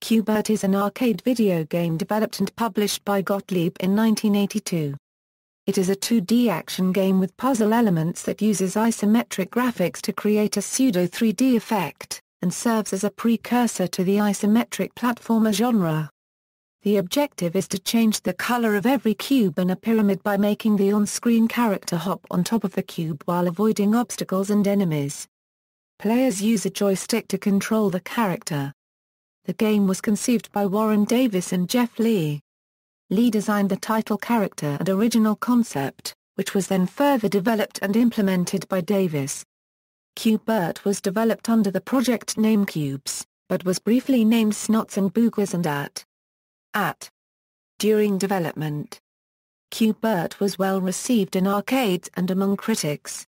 Q*bert is an arcade video game developed and published by Gottlieb in 1982. It is a 2D action game with puzzle elements that uses isometric graphics to create a pseudo-3D effect, and serves as a precursor to the isometric platformer genre. The objective is to change the color of every cube in a pyramid by making the on-screen character hop on top of the cube while avoiding obstacles and enemies. Players use a joystick to control the character. The game was conceived by Warren Davis and Jeff Lee. Lee designed the title character and original concept, which was then further developed and implemented by Davis. Q*bert was developed under the project name Cubes, but was briefly named Snots And Boogers and At. During development, Q*bert was well received in arcades and among critics.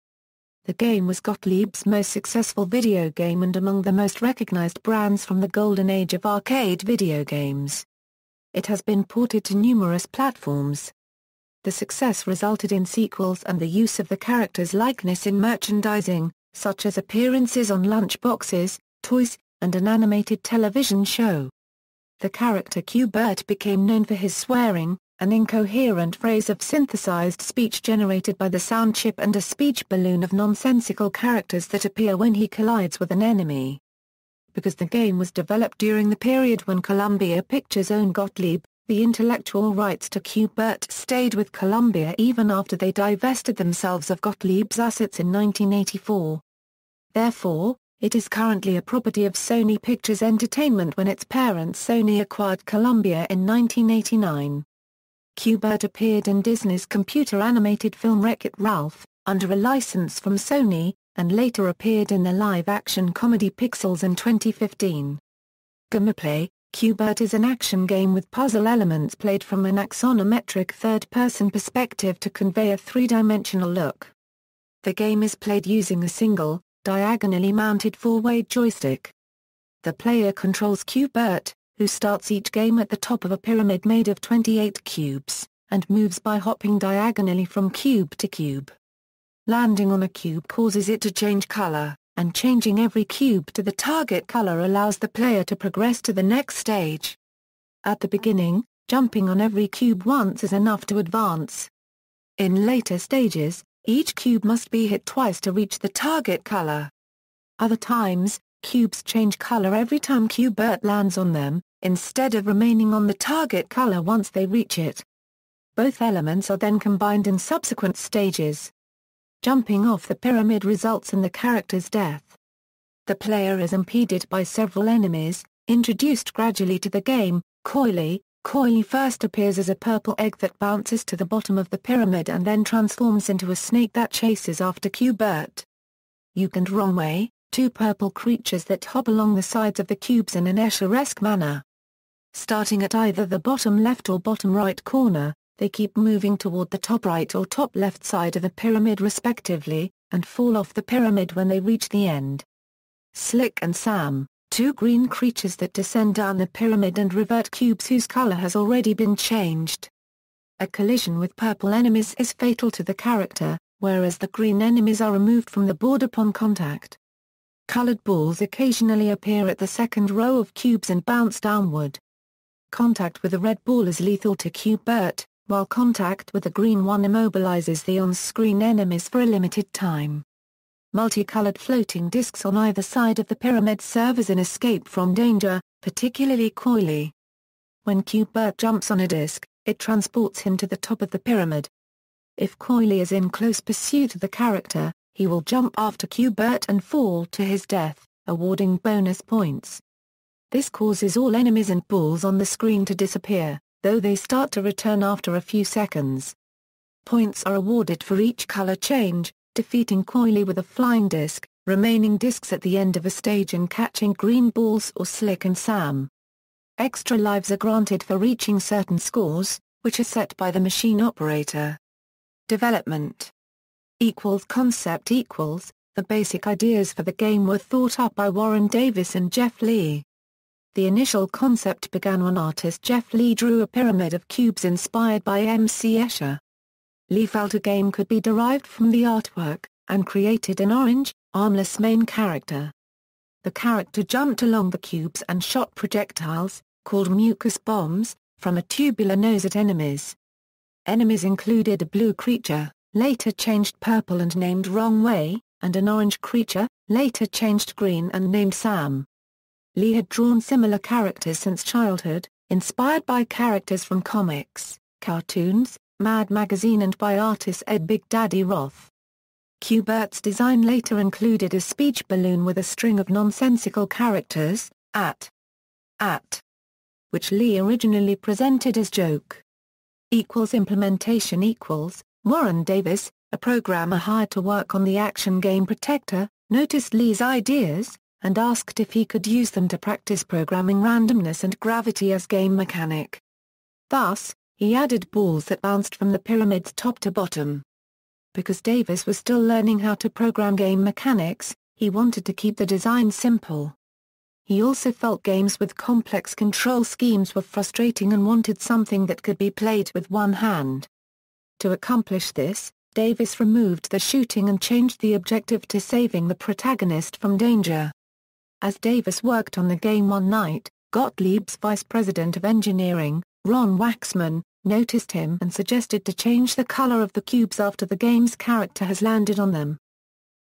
The game was Gottlieb's most successful video game and among the most recognized brands from the golden age of arcade video games. It has been ported to numerous platforms. The success resulted in sequels and the use of the character's likeness in merchandising, such as appearances on lunchboxes, toys, and an animated television show. The character Q*bert became known for his swearing, an incoherent phrase of synthesized speech generated by the sound chip and a speech balloon of nonsensical characters that appear when he collides with an enemy. Because the game was developed during the period when Columbia Pictures owned Gottlieb, the intellectual rights to Q*bert stayed with Columbia even after they divested themselves of Gottlieb's assets in 1984. Therefore, it is currently a property of Sony Pictures Entertainment when its parent Sony acquired Columbia in 1989. Q*bert appeared in Disney's computer-animated film Wreck-It Ralph, under a license from Sony, and later appeared in the live-action comedy Pixels in 2015. Gameplay: Q*bert is an action game with puzzle elements played from an isometric third-person perspective to convey a three-dimensional look. The game is played using a single, diagonally mounted four-way joystick. The player controls Q*bert, who starts each game at the top of a pyramid made of 28 cubes, and moves by hopping diagonally from cube to cube. Landing on a cube causes it to change color, and changing every cube to the target color allows the player to progress to the next stage. At the beginning, jumping on every cube once is enough to advance. In later stages, each cube must be hit twice to reach the target color. Other times, cubes change color every time Q*bert lands on them, instead of remaining on the target color once they reach it. Both elements are then combined in subsequent stages. Jumping off the pyramid results in the character's death. The player is impeded by several enemies, introduced gradually to the game. Coily first appears as a purple egg that bounces to the bottom of the pyramid and then transforms into a snake that chases after Q*bert. And Wrongway, two purple creatures that hop along the sides of the cubes in an Escher-esque manner. Starting at either the bottom left or bottom right corner, they keep moving toward the top right or top left side of the pyramid respectively, and fall off the pyramid when they reach the end. Slick and Sam, two green creatures that descend down the pyramid and revert cubes whose color has already been changed. A collision with purple enemies is fatal to the character, whereas the green enemies are removed from the board upon contact. Colored balls occasionally appear at the second row of cubes and bounce downward. Contact with a red ball is lethal to Q*bert, while contact with a green one immobilizes the on-screen enemies for a limited time. Multicolored floating discs on either side of the pyramid serve as an escape from danger, particularly Coily. When Q*bert jumps on a disc, it transports him to the top of the pyramid. If Coily is in close pursuit of the character, he will jump after Q*bert and fall to his death, awarding bonus points. This causes all enemies and balls on the screen to disappear, though they start to return after a few seconds. Points are awarded for each color change, defeating Coily with a flying disc, remaining discs at the end of a stage and catching green balls or Slick and Sam. Extra lives are granted for reaching certain scores, which are set by the machine operator. Development concept The basic ideas for the game were thought up by Warren Davis and Jeff Lee. The initial concept began when artist Jeff Lee drew a pyramid of cubes inspired by M.C. Escher. Lee felt a game could be derived from the artwork, and created an orange, armless main character. the character jumped along the cubes and shot projectiles, called mucus bombs, from a tubular nose at enemies. Enemies included a blue creature, later changed purple and named Wrong Way, and an orange creature, later changed green and named Sam. Lee had drawn similar characters since childhood, inspired by characters from comics, cartoons, Mad Magazine and by artist Ed Big Daddy Roth. Q-Bert's design later included a speech balloon with a string of nonsensical characters, at, which Lee originally presented as joke. Implementation Warren Davis, a programmer hired to work on the action game Protector, noticed Lee's ideas, and asked if he could use them to practice programming randomness and gravity as game mechanic. Thus, he added balls that bounced from the pyramid's top to bottom. Because Davis was still learning how to program game mechanics, he wanted to keep the design simple. He also felt games with complex control schemes were frustrating and wanted something that could be played with one hand. To accomplish this, Davis removed the shooting and changed the objective to saving the protagonist from danger. As Davis worked on the game one night, Gottlieb's vice president of engineering, Ron Waxman, noticed him and suggested to change the color of the cubes after the game's character has landed on them.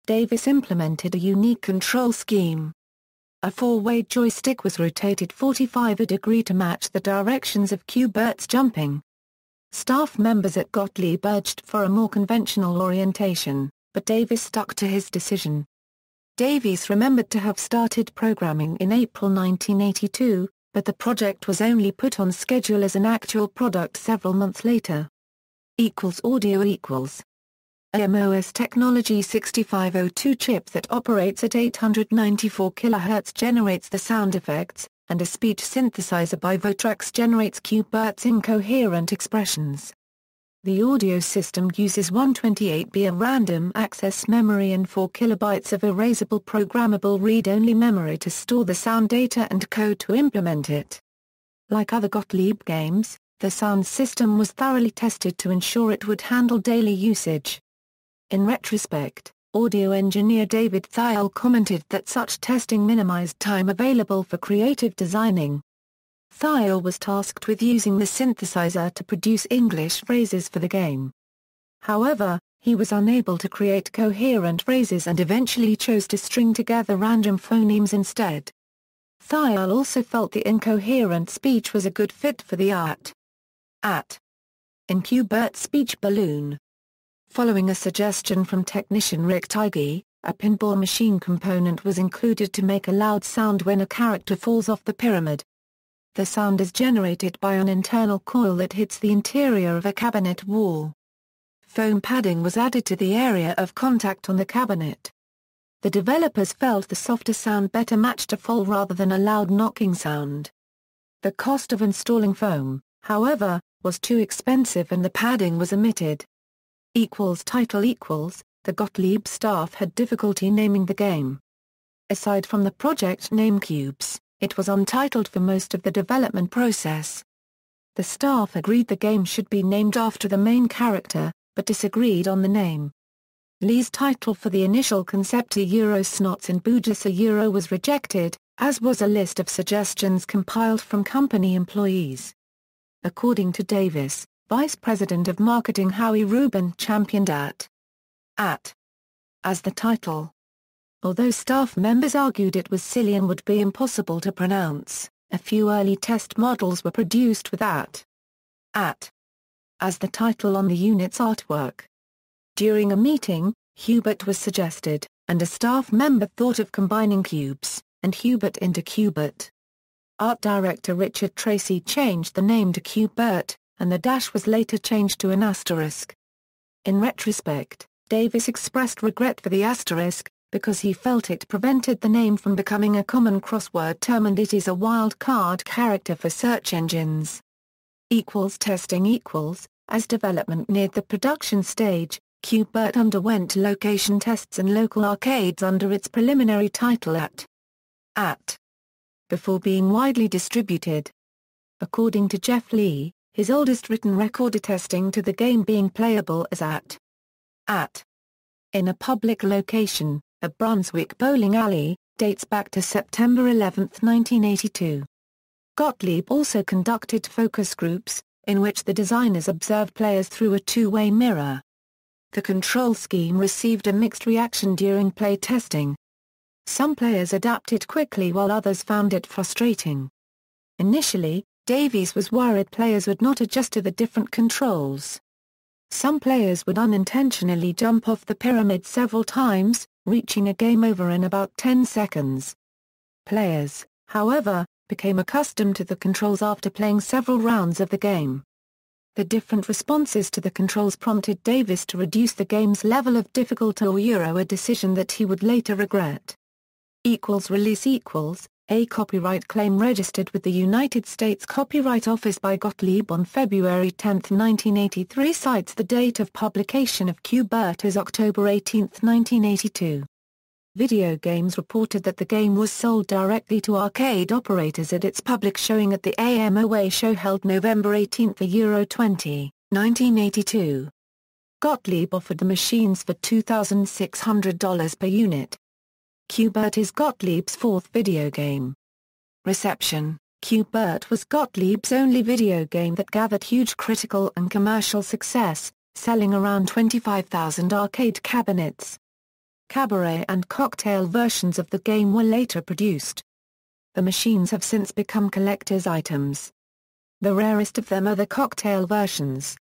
Davis implemented a unique control scheme. A four-way joystick was rotated 45 degrees to match the directions of Q-Bert's jumping. Staff members at Gottlieb urged for a more conventional orientation, but Davis stuck to his decision. Davis remembered to have started programming in April 1982, but the project was only put on schedule as an actual product several months later. Audio AMOS Technology 6502 chip that operates at 894 kHz generates the sound effects, and a speech synthesizer by Votrax generates Q-Bert's incoherent expressions. The audio system uses 128B of random access memory and 4 kilobytes of erasable programmable read-only memory to store the sound data and code to implement it. Like other Gottlieb games, the sound system was thoroughly tested to ensure it would handle daily usage. In retrospect, audio engineer David Thiel commented that such testing minimized time available for creative designing. Thiel was tasked with using the synthesizer to produce English phrases for the game. However, he was unable to create coherent phrases and eventually chose to string together random phonemes instead. Thiel also felt the incoherent speech was a good fit for the in Q-Bert's speech balloon. Following a suggestion from technician Rick Tighe, a pinball machine component was included to make a loud sound when a character falls off the pyramid. The sound is generated by an internal coil that hits the interior of a cabinet wall. Foam padding was added to the area of contact on the cabinet. The developers felt the softer sound better matched a fall rather than a loud knocking sound. The cost of installing foam, however, was too expensive and the padding was omitted. The Gottlieb staff had difficulty naming the game. Aside from the project name Cubes, it was untitled for most of the development process. The staff agreed the game should be named after the main character, but disagreed on the name. Lee's title for the initial concept Snots And Boogers was rejected, as was a list of suggestions compiled from company employees. According to Davis, Vice President of Marketing Howie Rubin championed as the title. Although staff members argued it was silly and would be impossible to pronounce, a few early test models were produced with as the title on the unit's artwork. During a meeting, Hubert was suggested, and a staff member thought of combining Cubes and Hubert into Q-Bert. Art director Richard Tracy changed the name to Q-Bert, and the dash was later changed to an asterisk. In retrospect, Davis expressed regret for the asterisk, because he felt it prevented the name from becoming a common crossword term and it is a wild card character for search engines. Testing As development neared the production stage, Q-Bert underwent location tests and local arcades under its preliminary title before being widely distributed. According to Jeff Lee, his oldest written record attesting to the game being playable as in a public location, a Brunswick bowling alley, dates back to September 11, 1982. Gottlieb also conducted focus groups, in which the designers observed players through a two-way mirror. The control scheme received a mixed reaction during play testing. Some players adapted quickly while others found it frustrating. Initially, Davies was worried players would not adjust to the different controls. Some players would unintentionally jump off the pyramid several times, reaching a game over in about 10 seconds. Players, however, became accustomed to the controls after playing several rounds of the game. The different responses to the controls prompted Davies to reduce the game's level of difficulty, a decision that he would later regret. Release A copyright claim registered with the United States Copyright Office by Gottlieb on February 10, 1983 cites the date of publication of Q*bert as October 18, 1982. Video Games reported that the game was sold directly to arcade operators at its public showing at the AMOA show held November 18, Euro 20, 1982. Gottlieb offered the machines for $2,600 per unit. Q*bert is Gottlieb's fourth video game. Reception: Q*bert was Gottlieb's only video game that gathered huge critical and commercial success, selling around 25,000 arcade cabinets. Cabaret and cocktail versions of the game were later produced. The machines have since become collector's items. The rarest of them are the cocktail versions.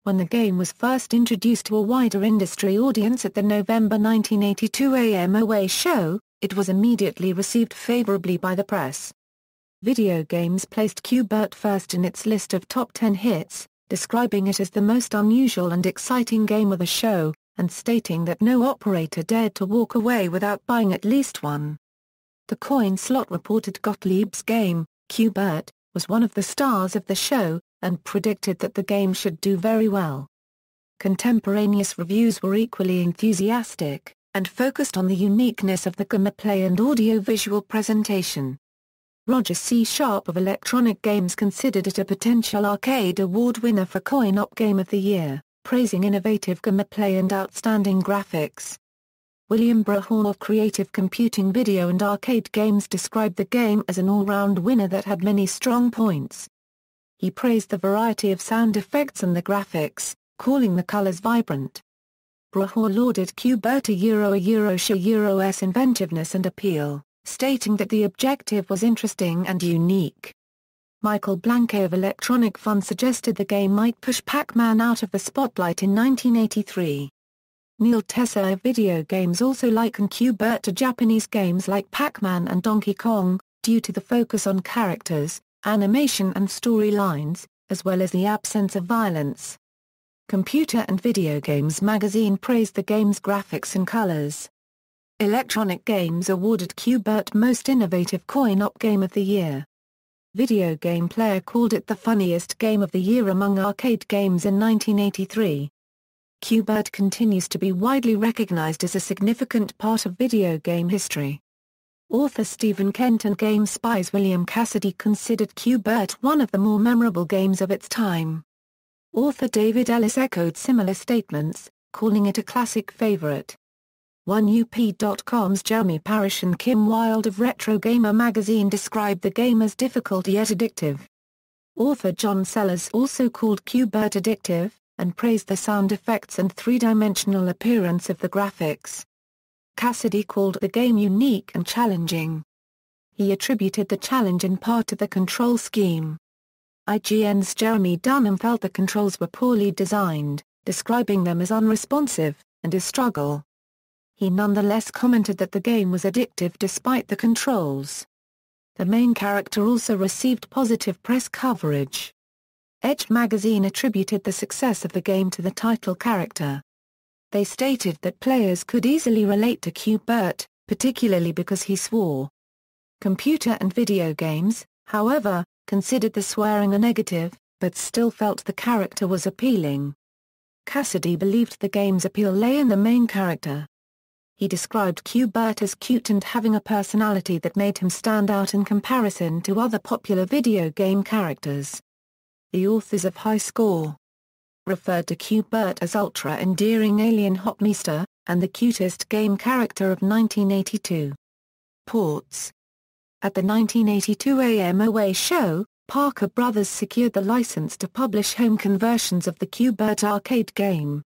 When the game was first introduced to a wider industry audience at the November 1982 AMOA show, it was immediately received favorably by the press. Video Games placed Q*bert first in its list of top 10 hits, describing it as the most unusual and exciting game of the show, and stating that no operator dared to walk away without buying at least one. The Coin Slot reported Gottlieb's game, Q*bert, was one of the stars of the show, and predicted that the game should do very well. Contemporaneous reviews were equally enthusiastic, and focused on the uniqueness of the gameplay and audio-visual presentation. Roger C. Sharp of Electronic Games considered it a potential arcade award winner for Coin-Op Game of the Year, praising innovative gameplay and outstanding graphics. William Brahall of Creative Computing Video and Arcade Games described the game as an all-round winner that had many strong points. He praised the variety of sound effects and the graphics, calling the colors vibrant. Brahall lauded Q*bert Euro's inventiveness and appeal, stating that the objective was interesting and unique. Michael Blanquet of Electronic Fun suggested the game might push Pac-Man out of the spotlight in 1983. Neil Tesser of Video Games also likened Q*bert to Japanese games like Pac-Man and Donkey Kong, due to the focus on characters, animation and storylines, as well as the absence of violence. Computer and Video Games magazine praised the game's graphics and colors. Electronic Games awarded Q*bert Most Innovative Coin-Op Game of the Year. Video Game Player called it the funniest game of the year among arcade games in 1983. Q*bert continues to be widely recognized as a significant part of video game history. Author Stephen Kent and Game Spy's William Cassidy considered Q*bert one of the more memorable games of its time. Author David Ellis echoed similar statements, calling it a classic favorite. 1UP.com's Jeremy Parish and Kim Wilde of Retro Gamer magazine described the game as difficult yet addictive. Author John Sellers also called Q*bert addictive, and praised the sound effects and three-dimensional appearance of the graphics. Cassidy called the game unique and challenging. He attributed the challenge in part to the control scheme. IGN's Jeremy Dunham felt the controls were poorly designed, describing them as unresponsive, and a struggle. He nonetheless commented that the game was addictive despite the controls. The main character also received positive press coverage. Edge magazine attributed the success of the game to the title character. They stated that players could easily relate to Q*bert, particularly because he swore. Computer and Video Games, however, considered the swearing a negative, but still felt the character was appealing. Cassidy believed the game's appeal lay in the main character. He described Q*bert as cute and having a personality that made him stand out in comparison to other popular video game characters. The authors of High Score referred to Q*bert as ultra-endearing alien hopmeester, and the cutest game character of 1982. Ports. At the 1982 AMOA show, Parker Brothers secured the license to publish home conversions of the Q-Bert arcade game.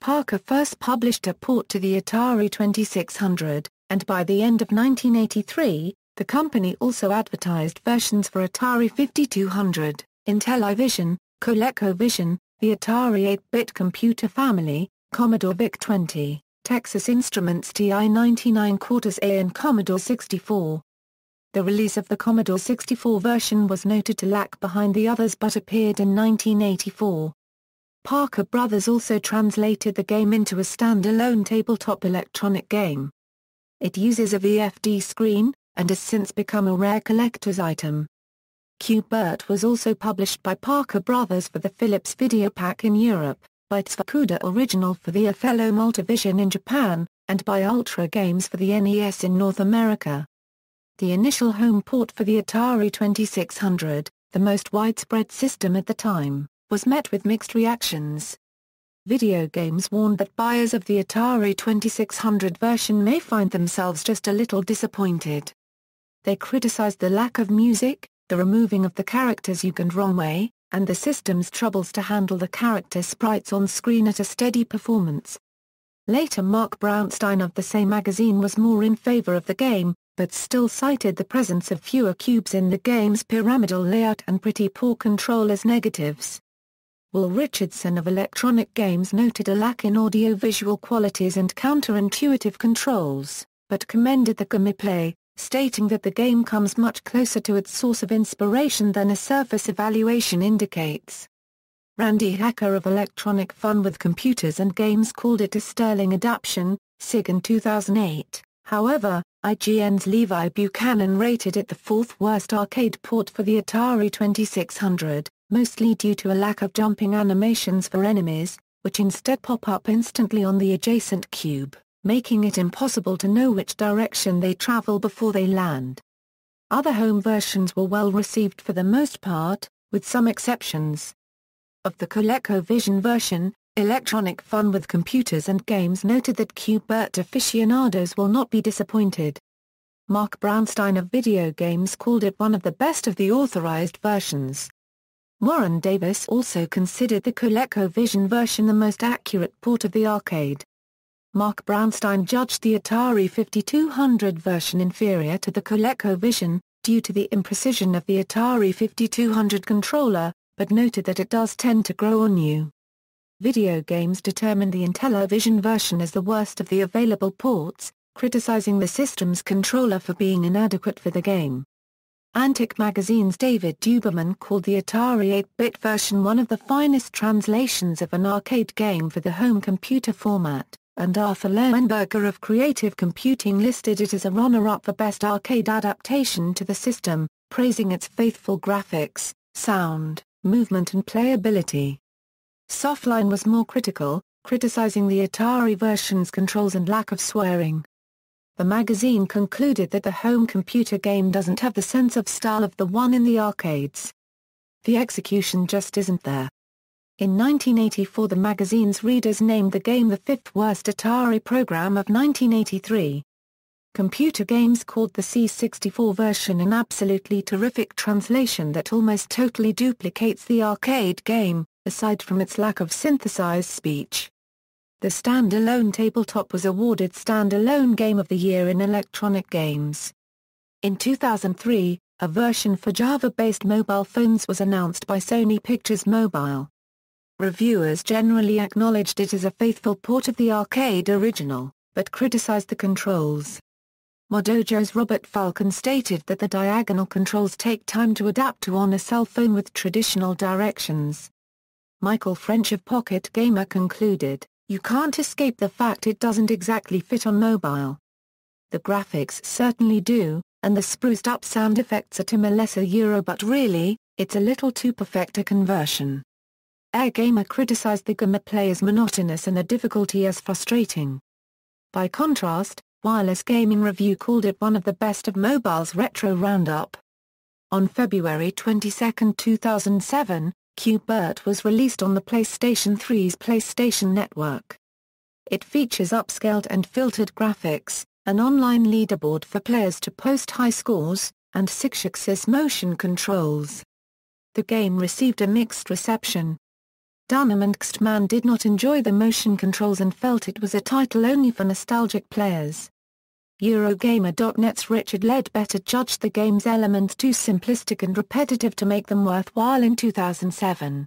Parker first published a port to the Atari 2600, and by the end of 1983, the company also advertised versions for Atari 5200, Intellivision, ColecoVision, the Atari 8-bit computer family, Commodore VIC-20, Texas Instruments TI-99 A and Commodore 64. The release of the Commodore 64 version was noted to lag behind the others but appeared in 1984. Parker Brothers also translated the game into a standalone tabletop electronic game. It uses a VFD screen, and has since become a rare collector's item. Q-Bert was also published by Parker Brothers for the Philips Videopack in Europe, by Tsukuda Original for the Othello Multivision in Japan, and by Ultra Games for the NES in North America. The initial home port for the Atari 2600, the most widespread system at the time, was met with mixed reactions. Video games warned that buyers of the Atari 2600 version may find themselves just a little disappointed. They criticized the lack of music, the removing of the characters you and wrong way, and the system's troubles to handle the character sprites on screen at a steady performance. Later Mark Brownstein of the same magazine was more in favor of the game, but still cited the presence of fewer cubes in the game's pyramidal layout and pretty poor control as negatives. Will Richardson of Electronic Games noted a lack in audio-visual qualities and counterintuitive controls, but commended the gameplay, stating that the game comes much closer to its source of inspiration than a surface evaluation indicates. Randy Hacker of Electronic Fun with Computers and Games called it a sterling adaptation, SIG in 2008. However, IGN's Levi Buchanan rated it the fourth worst arcade port for the Atari 2600, mostly due to a lack of jumping animations for enemies, which instead pop up instantly on the adjacent cube, making it impossible to know which direction they travel before they land. Other home versions were well received for the most part, with some exceptions. Of the ColecoVision version, Electronic Fun with Computers and Games noted that Q-Bert aficionados will not be disappointed. Mark Brownstein of Video Games called it one of the best of the authorized versions. Warren Davis also considered the ColecoVision version the most accurate port of the arcade. Mark Brownstein judged the Atari 5200 version inferior to the ColecoVision, due to the imprecision of the Atari 5200 controller, but noted that it does tend to grow on you. Video Games determined the Intellivision version as the worst of the available ports, criticizing the system's controller for being inadequate for the game. Antic Magazine's David Duberman called the Atari 8-bit version one of the finest translations of an arcade game for the home computer format, and Arthur Lowenberger of Creative Computing listed it as a runner-up for best arcade adaptation to the system, praising its faithful graphics, sound, movement and playability. Softline was more critical, criticizing the Atari version's controls and lack of swearing. The magazine concluded that the home computer game doesn't have the sense of style of the one in the arcades. The execution just isn't there. In 1984 the magazine's readers named the game the fifth worst Atari program of 1983. Computer Games called the C64 version an absolutely terrific translation that almost totally duplicates the arcade game, aside from its lack of synthesized speech. The standalone tabletop was awarded Standalone Game of the Year in Electronic Games. In 2003, a version for Java-based mobile phones was announced by Sony Pictures Mobile. Reviewers generally acknowledged it as a faithful port of the arcade original, but criticized the controls. Modojo's Robert Falcon stated that the diagonal controls take time to adapt to on a cell phone with traditional directions. Michael French of Pocket Gamer concluded, "You can't escape the fact it doesn't exactly fit on mobile. The graphics certainly do, and the spruced-up sound effects are to a lesser euro, but really, it's a little too perfect a conversion." Air Gamer criticized the gameplay as monotonous and the difficulty as frustrating. By contrast, Wireless Gaming Review called it one of the best of mobile's retro roundup. On February 22, 2007, Q-Bert was released on the PlayStation 3's PlayStation Network. It features upscaled and filtered graphics, an online leaderboard for players to post high scores, and 6-axis motion controls. The game received a mixed reception. Dunham and Kstman did not enjoy the motion controls and felt it was a title only for nostalgic players. Eurogamer.net's Richard Ledbetter judged the game's elements too simplistic and repetitive to make them worthwhile in 2007.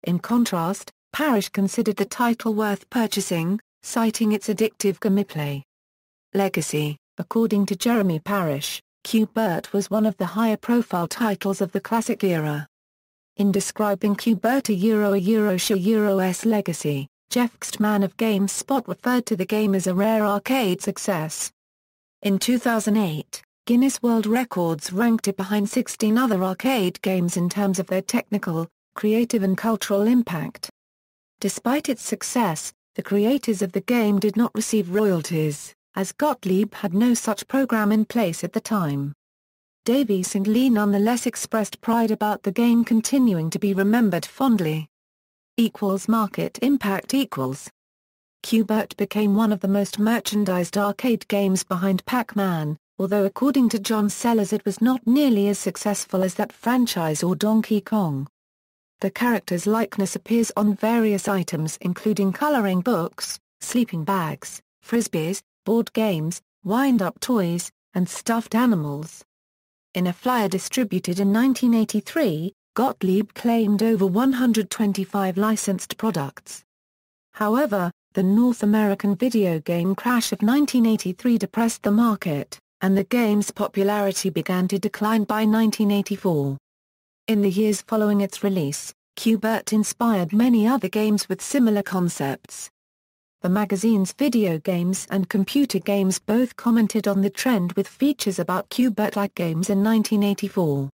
In contrast, Parish considered the title worth purchasing, citing its addictive gameplay. Legacy. According to Jeremy Parish, Q*bert was one of the higher-profile titles of the classic era. In describing Q*bert Euro's legacy, Jeff Kstman of GameSpot referred to the game as a rare arcade success. In 2008, Guinness World Records ranked it behind 16 other arcade games in terms of their technical, creative and cultural impact. Despite its success, the creators of the game did not receive royalties, as Gottlieb had no such program in place at the time. Davies and Lee nonetheless expressed pride about the game continuing to be remembered fondly. Market impact. Q*bert became one of the most merchandised arcade games behind Pac-Man, although according to John Sellers it was not nearly as successful as that franchise or Donkey Kong. The character's likeness appears on various items including coloring books, sleeping bags, frisbees, board games, wind-up toys, and stuffed animals. In a flyer distributed in 1983, Gottlieb claimed over 125 licensed products. However, the North American video game crash of 1983 depressed the market, and the game's popularity began to decline by 1984. In the years following its release, Q*bert inspired many other games with similar concepts. The magazines Video Games and Computer Games both commented on the trend with features about Q*bert-like games in 1984.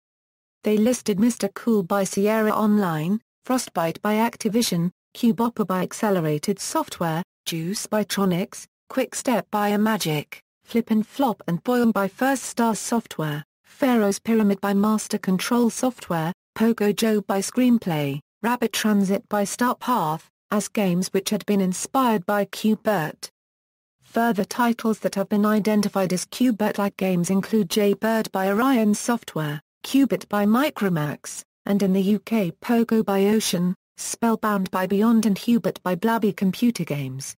They listed Mr. Cool by Sierra Online, Frostbite by Activision, Cubopper by Accelerated Software, Juice by Tronix, Quickstep by Imagic, Flip and Flop and Boing by First Star Software, Pharaoh's Pyramid by Master Control Software, Pogo Joe by Screenplay, Rabbit Transit by Starpath, as games which had been inspired by Q*bert. Further titles that have been identified as Q*bert-like games include J-Bird by Orion Software, Qubit by Micromax, and in the UK Pogo by Ocean, Spellbound by Beyond and Hubert by Blabby Computer Games.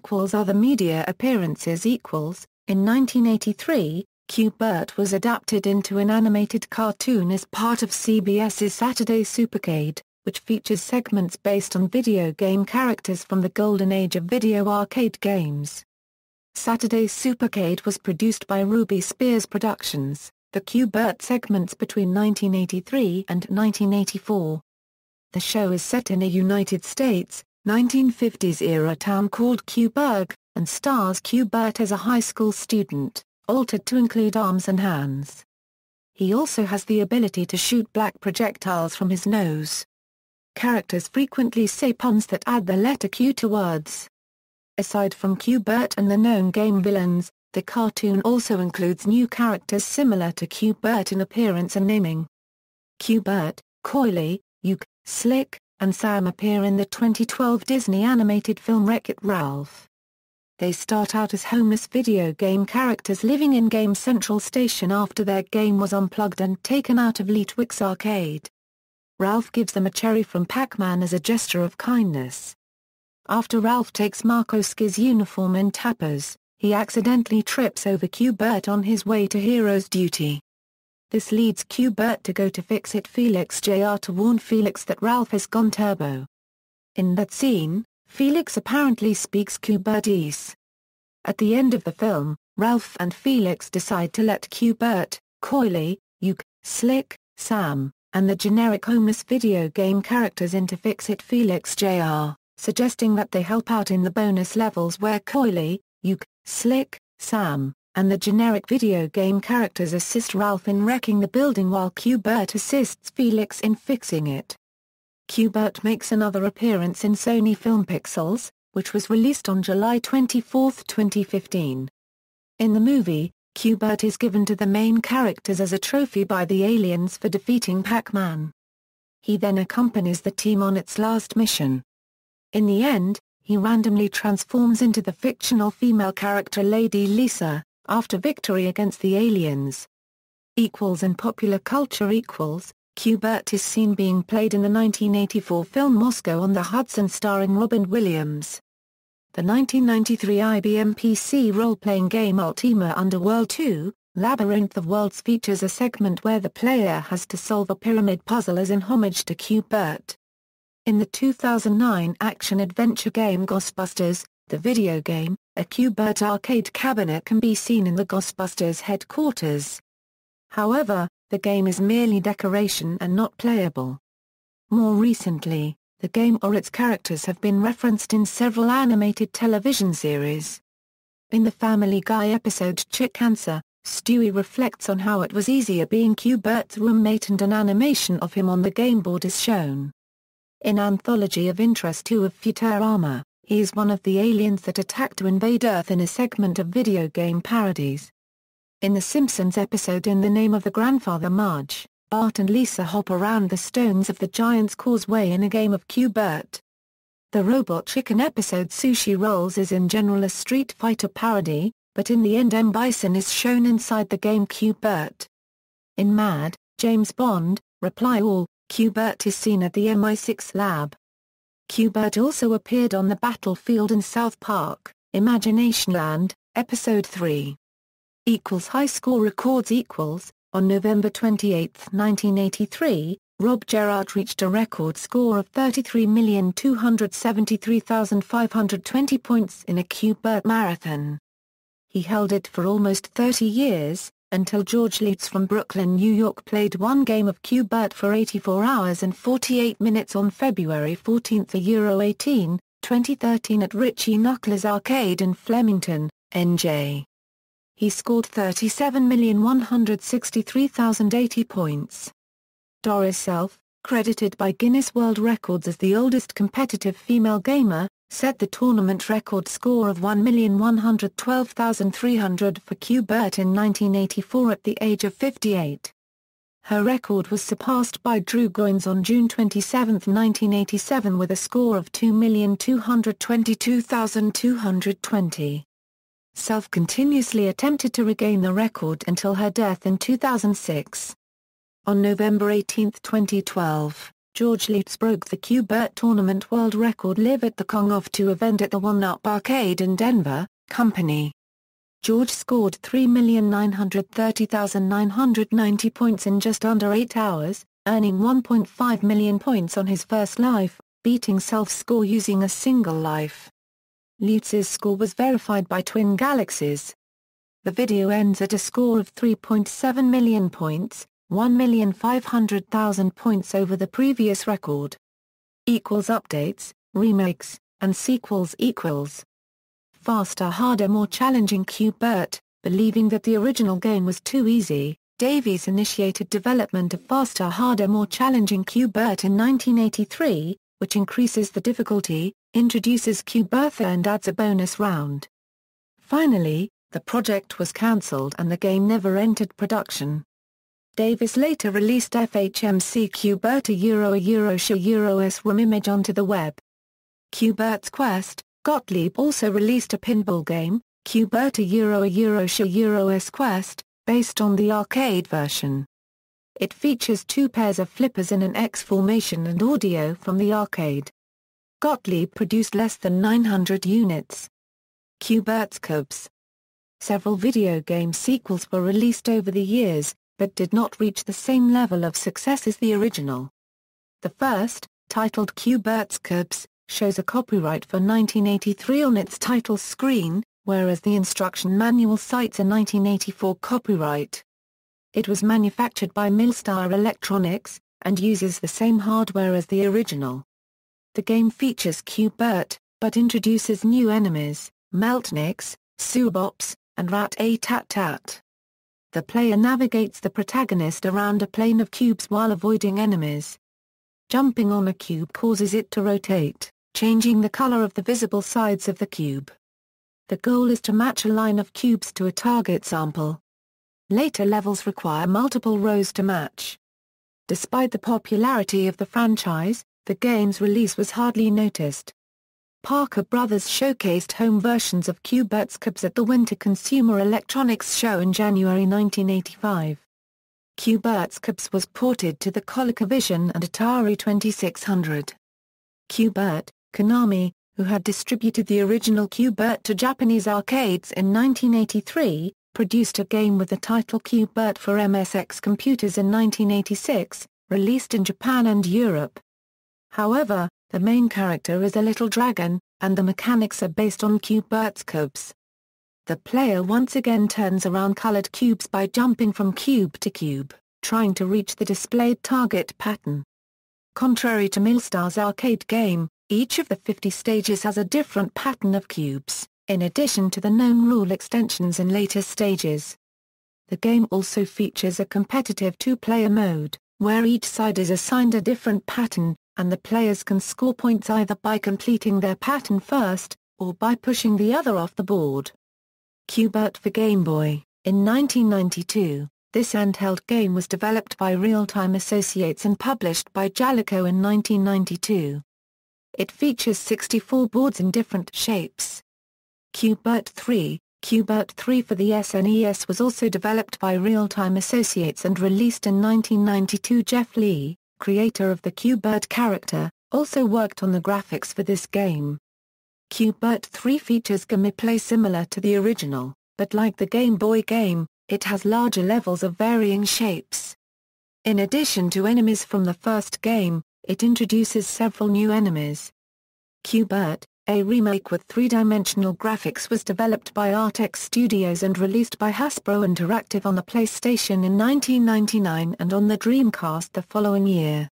Other media appearances. In 1983, Q*bert was adapted into an animated cartoon as part of CBS's Saturday Supercade, which features segments based on video game characters from the golden age of video arcade games. Saturday Supercade was produced by Ruby Spears Productions, the Q*bert segments between 1983 and 1984. The show is set in a United States, 1950s-era town called Q*burg, and stars Q*bert as a high school student, altered to include arms and hands. He also has the ability to shoot black projectiles from his nose. Characters frequently say puns that add the letter Q to words. Aside from Q*bert and the known game villains, the cartoon also includes new characters similar to Q*bert in appearance and naming. Q*bert, Coily, Uke, Slick, and Sam appear in the 2012 Disney animated film Wreck-It Ralph. They start out as homeless video game characters living in Game Central Station after their game was unplugged and taken out of Leetwick's arcade. Ralph gives them a cherry from Pac-Man as a gesture of kindness. After Ralph takes Markoski's uniform and Tapper's, he accidentally trips over Q*bert on his way to Hero's Duty. This leads Q*bert to go to Fix-It Felix Jr. to warn Felix that Ralph has gone turbo. In that scene, Felix apparently speaks Q*bertese. At the end of the film, Ralph and Felix decide to let Q*bert, Coily, Uke, Slick, Sam, and the generic homeless video game characters into Fix-It Felix Jr., suggesting that they help out in the bonus levels where Coily, Uke, Slick, Sam, and the generic video game characters assist Ralph in wrecking the building while Q*bert assists Felix in fixing it. Q*bert makes another appearance in Sony film Pixels, which was released on July 24, 2015. In the movie, Q*bert is given to the main characters as a trophy by the aliens for defeating Pac-Man. He then accompanies the team on its last mission. In the end, he randomly transforms into the fictional female character Lady Lisa, after victory against the aliens. In popular culture Q-Bert is seen being played in the 1984 film Moscow on the Hudson starring Robin Williams. The 1993 IBM PC role-playing game Ultima Underworld 2, Labyrinth of Worlds features a segment where the player has to solve a pyramid puzzle as in homage to Q-Bert. In the 2009 action-adventure game Ghostbusters, the video game, a Q-Bert arcade cabinet can be seen in the Ghostbusters headquarters. However, the game is merely decoration and not playable. More recently, the game or its characters have been referenced in several animated television series. In the Family Guy episode Chick Answer, Stewie reflects on how it was easier being Q-Bert's roommate, and an animation of him on the game board is shown. In Anthology of Interest 2 of Futurama, he is one of the aliens that attacked to invade Earth in a segment of video game parodies. In The Simpsons episode In the Name of the Grandfather Marge, Bart and Lisa hop around the stones of the Giant's Causeway in a game of Q-Bert. The Robot Chicken episode Sushi Rolls is in general a Street Fighter parody, but in the end M. Bison is shown inside the game Q-Bert. In Mad, James Bond, Reply All, Q-Bert is seen at the MI6 lab. Q-Bert also appeared on the battlefield in South Park, Imaginationland, Episode 3. High score records On November 28, 1983, Rob Gerrard reached a record score of 33,273,520 points in a Q-Bert marathon. He held it for almost 30 years, until George Lutz from Brooklyn, New York played one game of Q-Bert for 84 hours and 48 minutes on February 14, 2013 at Richie Knuckles Arcade in Flemington, NJ. He scored 37,163,080 points. Doris Self, credited by Guinness World Records as the oldest competitive female gamer, set the tournament record score of 1,112,300 for Q-Bert in 1984 at the age of 58. Her record was surpassed by Drew Goines on June 27, 1987 with a score of 2,222,220. Self continuously attempted to regain the record until her death in 2006. On November 18, 2012, George Lutz broke the Q-Bert Tournament World Record Live at the Kong Off 2 event at the One Up Arcade in Denver, Company. George scored 3,930,990 points in just under 8 hours, earning 1.5 million points on his first life, beating Self's score using a single life. Lutz's score was verified by Twin Galaxies. The video ends at a score of 3.7 million points, 1,500,000 points over the previous record. Updates, remakes, and sequels Faster, harder, more challenging Q-Bert. Believing that the original game was too easy, Davies initiated development of Faster, Harder, More Challenging Q-Bert in 1983, which increases the difficulty, introduces Q-Bertha and adds a bonus round. Finally, the project was cancelled and the game never entered production. Davies later released FHMC Q-Berta Euro-S ROM image onto the web. Q-Bert's Quest. Gottlieb also released a pinball game, Q-Berta Euro-S Quest, based on the arcade version. It features two pairs of flippers in an X formation and audio from the arcade. Gottlieb produced less than 900 units. Q-Bert's Cubs. Several video game sequels were released over the years, but did not reach the same level of success as the original. The first, titled Q-Bert's Cubs, shows a copyright for 1983 on its title screen, whereas the instruction manual cites a 1984 copyright. It was manufactured by Milstar Electronics, and uses the same hardware as the original. The game features Q-Bert, but introduces new enemies, Meltniks, Subops, and Rat-A-Tat-Tat. The player navigates the protagonist around a plane of cubes while avoiding enemies. Jumping on a cube causes it to rotate, changing the color of the visible sides of the cube. The goal is to match a line of cubes to a target sample. Later levels require multiple rows to match. Despite the popularity of the franchise, the game's release was hardly noticed. Parker Brothers showcased home versions of Q-Bert's cubes at the Winter Consumer Electronics Show in January 1985. Q-Bert's cubes was ported to the ColecoVision and Atari 2600. Q-Bert, Konami, who had distributed the original Q-Bert to Japanese arcades in 1983, produced a game with the title Q-Bert for MSX computers in 1986, released in Japan and Europe. However, the main character is a little dragon, and the mechanics are based on Q-Bert's cubes. The player once again turns around colored cubes by jumping from cube to cube, trying to reach the displayed target pattern. Contrary to Milstar's arcade game, each of the 50 stages has a different pattern of cubes, in addition to the known rule extensions in later stages. The game also features a competitive two-player mode, where each side is assigned a different pattern, and the players can score points either by completing their pattern first, or by pushing the other off the board. Q-Bert for Game Boy. In 1992, this handheld game was developed by Real-Time Associates and published by Jaleco in 1992. It features 64 boards in different shapes. Q-Bert 3. Q-Bert 3 for the SNES was also developed by Real-Time Associates and released in 1992. Jeff Lee, creator of the Q-Bert character, also worked on the graphics for this game. Q-Bert 3 features gameplay similar to the original, but like the Game Boy game, it has larger levels of varying shapes. In addition to enemies from the first game, it introduces several new enemies. Q-Bert, a remake with three-dimensional graphics, was developed by Artex Studios and released by Hasbro Interactive on the PlayStation in 1999 and on the Dreamcast the following year.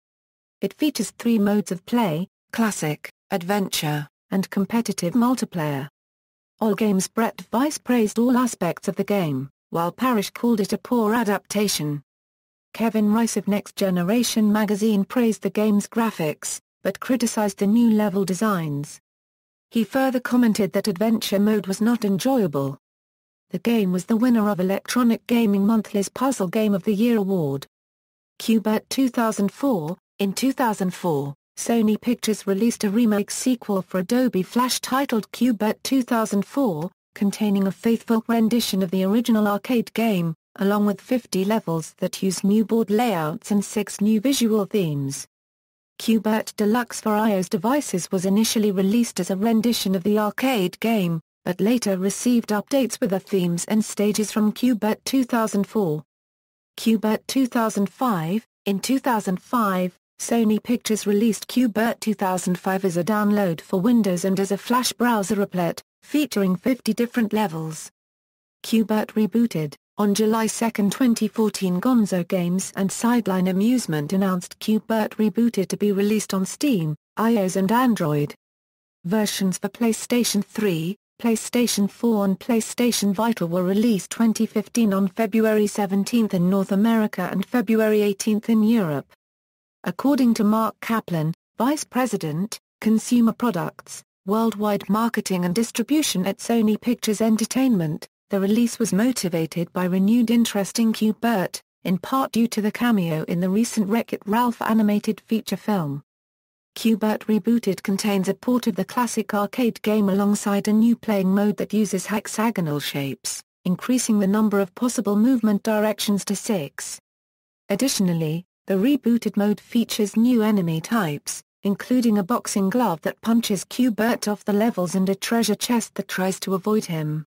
It features 3 modes of play: Classic, Adventure, and Competitive Multiplayer. Allgame's Brett Weiss praised all aspects of the game, while Parrish called it a poor adaptation. Kevin Rice of Next Generation magazine praised the game's graphics, but criticized the new level designs. He further commented that Adventure Mode was not enjoyable. The game was the winner of Electronic Gaming Monthly's Puzzle Game of the Year award. Q-Bert 2004. In 2004, Sony Pictures released a remake sequel for Adobe Flash titled Q-Bert 2004, containing a faithful rendition of the original arcade game, along with 50 levels that use new board layouts and 6 new visual themes. Q-Bert Deluxe for iOS devices was initially released as a rendition of the arcade game, but later received updates with the themes and stages from Q-Bert 2004. Q-Bert 2005. In 2005, Sony Pictures released Q-Bert 2005 as a download for Windows and as a Flash browser applet, featuring 50 different levels. Q-Bert Rebooted. On July 2, 2014, Gonzo Games and Sideline Amusement announced Q-Bert Rebooted to be released on Steam, iOS and Android. Versions for PlayStation 3, PlayStation 4 and PlayStation Vita were released 2015 on February 17 in North America and February 18 in Europe. According to Mark Kaplan, Vice President, Consumer Products, Worldwide Marketing and Distribution at Sony Pictures Entertainment, the release was motivated by renewed interest in Q-Bert, in part due to the cameo in the recent Wreck-It Ralph animated feature film. Q-Bert Rebooted contains a port of the classic arcade game alongside a new playing mode that uses hexagonal shapes, increasing the number of possible movement directions to 6. Additionally, the rebooted mode features new enemy types, including a boxing glove that punches Q-Bert off the levels and a treasure chest that tries to avoid him.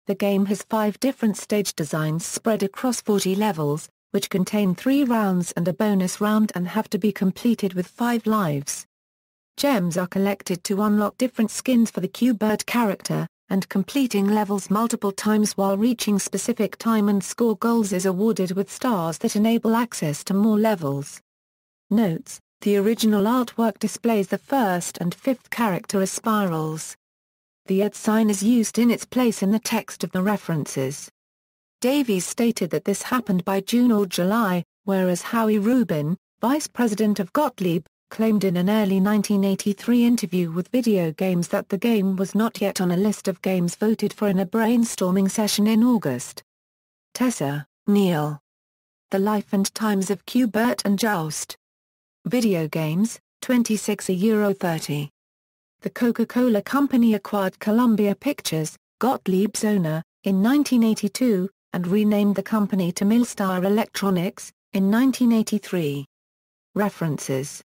The game has 5 different stage designs spread across 40 levels, which contain 3 rounds and a bonus round and have to be completed with 5 lives. Gems are collected to unlock different skins for the Q-Bert character, and completing levels multiple times while reaching specific time and score goals is awarded with stars that enable access to more levels. Notes: the original artwork displays the 1st and 5th character as spirals. The @ sign is used in its place in the text of the references. Davies stated that this happened by June or July, whereas Howie Rubin, vice president of Gottlieb, claimed in an early 1983 interview with Video Games that the game was not yet on a list of games voted for in a brainstorming session in August. Tessa, Neil. The Life and Times of Q-Bert and Joust. Video Games, 26 €30. The Coca-Cola Company acquired Columbia Pictures, Gottlieb's owner, in 1982, and renamed the company to Millstar Electronics, in 1983. References